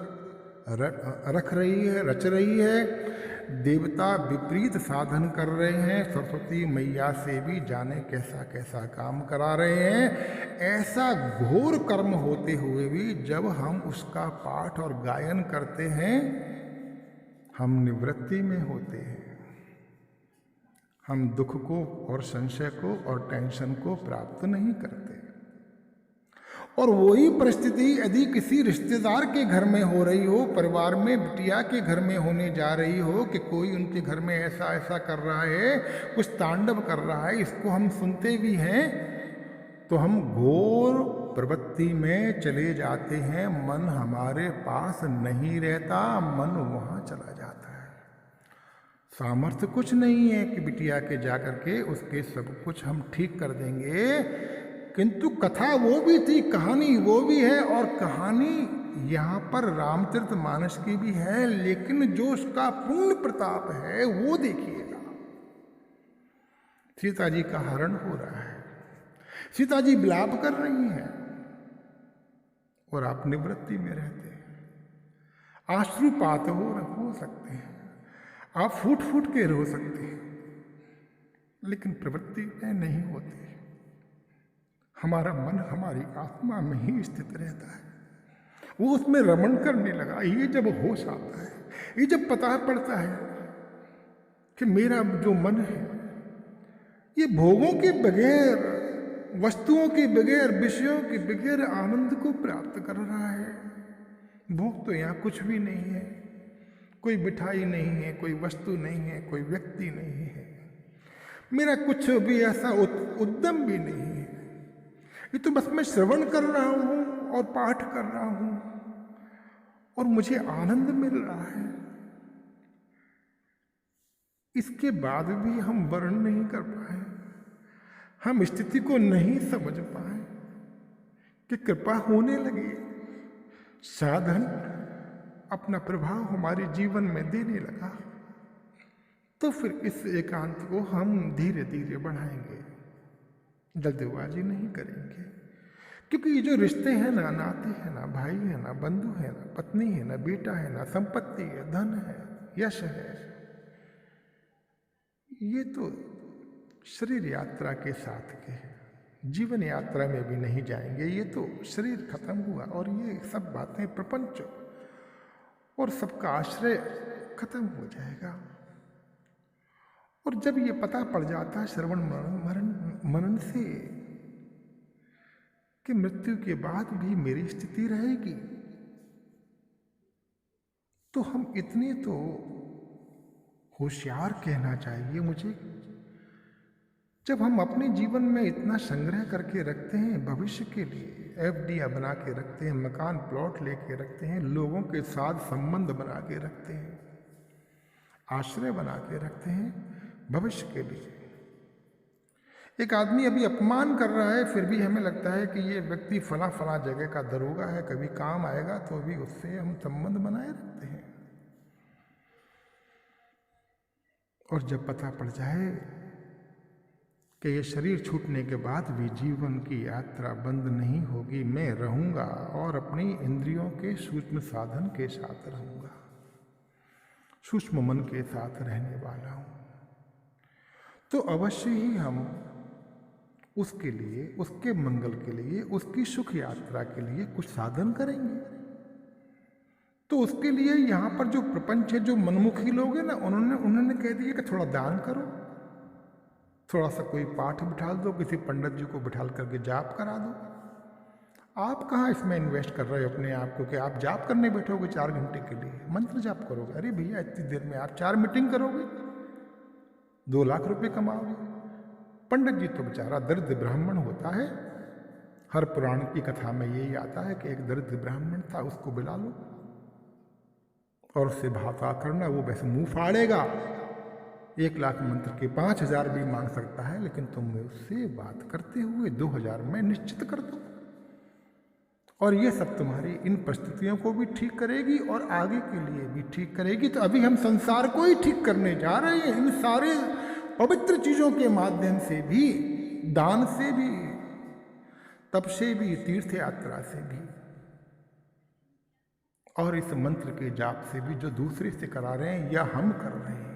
रच रही है, देवता विपरीत साधन कर रहे हैं, सरस्वती मैया से भी जाने कैसा कैसा काम करा रहे हैं। ऐसा घोर कर्म होते हुए भी जब हम उसका पाठ और गायन करते हैं, हम निवृत्ति में होते हैं, हम दुख को और संशय को और टेंशन को प्राप्त नहीं करते। और वही परिस्थिति यदि किसी रिश्तेदार के घर में हो रही हो, परिवार में बिटिया के घर में होने जा रही हो कि कोई उनके घर में ऐसा ऐसा कर रहा है, कुछ तांडव कर रहा है, इसको हम सुनते भी हैं तो हम घोर प्रवृत्ति में चले जाते हैं। मन हमारे पास नहीं रहता, मन वहाँ चला जाता है। सामर्थ्य कुछ नहीं है कि बिटिया के जाकर के उसके सब कुछ हम ठीक कर देंगे, किंतु कथा वो भी थी, कहानी वो भी है, और कहानी यहाँ पर रामचरितमानस की भी है, लेकिन जो उसका पूर्ण प्रताप है वो देखिएगा। सीता जी का हरण हो रहा है, सीता जी विलाप कर रही हैं और आप निवृत्ति में रहते हैं। आश्रुपात हो सकते हैं, आप फूट फूट के रो सकते हैं, लेकिन प्रवृत्ति में नहीं होती। हमारा मन हमारी आत्मा में ही स्थित रहता है, वो उसमें रमण करने लगा। ये जब होश आता है, ये जब पता पड़ता है कि मेरा जो मन है ये भोगों के बगैर, वस्तुओं के बगैर, विषयों के बगैर आनंद को प्राप्त कर रहा है। भोग तो यहाँ कुछ भी नहीं है, कोई मिठाई नहीं है, कोई वस्तु नहीं है, कोई व्यक्ति नहीं है, मेरा कुछ भी ऐसा उद्यम भी नहीं है। ये तो बस मैं श्रवण कर रहा हूं और पाठ कर रहा हूं और मुझे आनंद मिल रहा है। इसके बाद भी हम वर्ण नहीं कर पाए, हम स्थिति को नहीं समझ पाए कि कृपा होने लगी, साधन अपना प्रभाव हमारे जीवन में देने लगा, तो फिर इस एकांत को हम धीरे धीरे बढ़ाएंगे, जल्दबाजी नहीं करेंगे। क्योंकि ये जो रिश्ते हैं ना, नाते हैं ना, भाई है ना, बंधु है ना, पत्नी है ना, बेटा है ना, संपत्ति है, धन है, यश है, ये तो शरीर यात्रा के साथ के हैं, जीवन यात्रा में भी नहीं जाएंगे। ये तो शरीर खत्म हुआ और ये सब बातें प्रपंच और सबका आश्रय खत्म हो जाएगा। और जब ये पता पड़ जाता है श्रवण मनन से कि मृत्यु के बाद भी मेरी स्थिति रहेगी, तो हम इतने तो होशियार कहना चाहिए मुझे, जब हम अपने जीवन में इतना संग्रह करके रखते हैं भविष्य के लिए, एफडीआई बना के रखते हैं, मकान प्लॉट लेके रखते हैं, लोगों के साथ संबंध बना के रखते हैं, आश्रय बना के रखते हैं भविष्य के लिए। एक आदमी अभी अपमान कर रहा है, फिर भी हमें लगता है कि ये व्यक्ति फला फला जगह का दरोगा है, कभी काम आएगा, तो भी उससे हम संबंध बनाए रखते हैं। और जब पता पड़ जाए कि ये शरीर छूटने के बाद भी जीवन की यात्रा बंद नहीं होगी, मैं रहूंगा और अपनी इंद्रियों के सूक्ष्म साधन के साथ रहूंगा, सूक्ष्म मन के साथ रहने वाला हूं, तो अवश्य ही हम उसके लिए, उसके मंगल के लिए, उसकी सुख यात्रा के लिए कुछ साधन करेंगे। तो उसके लिए यहाँ पर जो प्रपंच है, जो मनमुखी लोग हैं ना, उन्होंने कह दिया कि थोड़ा दान करो, थोड़ा सा कोई पाठ बिठा दो, किसी पंडित जी को बिठाल करके जाप करा दो। आप कहाँ इसमें इन्वेस्ट कर रहे हो अपने आप को कि आप जाप करने बैठोगे 4 घंटे के लिए, मंत्र जाप करोगे? अरे भैया, इतनी देर में आप 4 मीटिंग करोगे, 2 लाख रुपए कमाओगे। पंडित जी तो बेचारा दरिद्र ब्राह्मण होता है, हर पुराण की कथा में यही आता है कि एक दरिद्र ब्राह्मण था, उसको बुला लो और उससे भाता करना, वो वैसे मुंह फाड़ेगा, 1 लाख मंत्र के 5,000 भी मांग सकता है, लेकिन तुम उससे बात करते हुए 2,000 में निश्चित कर दो। और ये सब तुम्हारी इन परिस्थितियों को भी ठीक करेगी और आगे के लिए भी ठीक करेगी। तो अभी हम संसार को ही ठीक करने जा रहे हैं, इन सारे पवित्र चीजों के माध्यम से भी, दान से भी, तप से भी, तीर्थ यात्रा से भी, और इस मंत्र के जाप से भी, जो दूसरे से करा रहे हैं या हम कर रहे हैं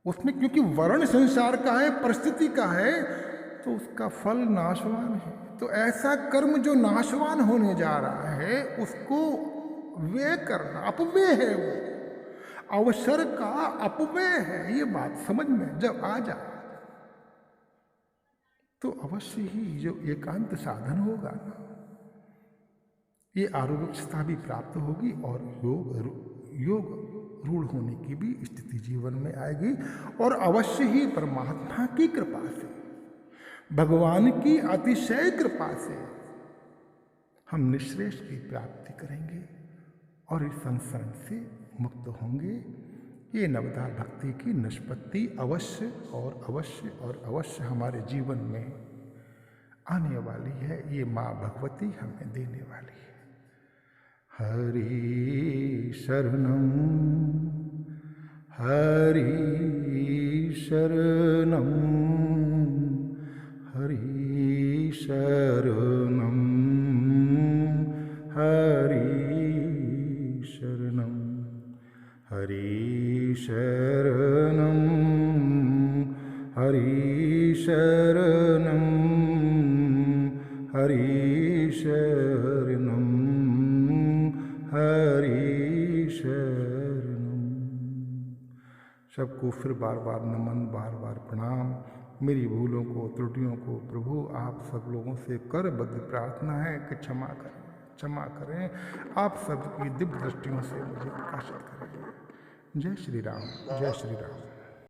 उसमें, क्योंकि वर्ण संसार का है, परिस्थिति का है, तो उसका फल नाशवान है। तो ऐसा कर्म जो नाशवान होने जा रहा है, उसको व्यय करना अपव्यय है, वो अवसर का अपव्यय है। ये बात समझ में जब आ जाए तो अवश्य ही जो एकांत साधन होगा ना, ये आरोग्यता भी प्राप्त होगी और योग रूढ़ होने की भी स्थिति जीवन में आएगी। और अवश्य ही परमात्मा की कृपा से, भगवान की अतिशय कृपा से हम निःश्रेष की प्राप्ति करेंगे और इस संसरण से मुक्त होंगे। ये नवधा भक्ति की निष्पत्ति अवश्य और अवश्य और अवश्य हमारे जीवन में आने वाली है। ये माँ भगवती हमें देने वाली है। हरि शरणम हरि शरणम हरि शरणम हरि शरणम हरि शरणम हरि शरणम हरि शरणम हरि शरणम। सबको फिर बार बार नमन, बार बार प्रणाम। मेरी भूलों को, त्रुटियों को प्रभु आप सब लोगों से करबद्ध प्रार्थना है कि क्षमा करें। आप सबकी दिव्य दृष्टियों से मुझे प्रकाशित करें। जय श्री राम, जय श्री राम।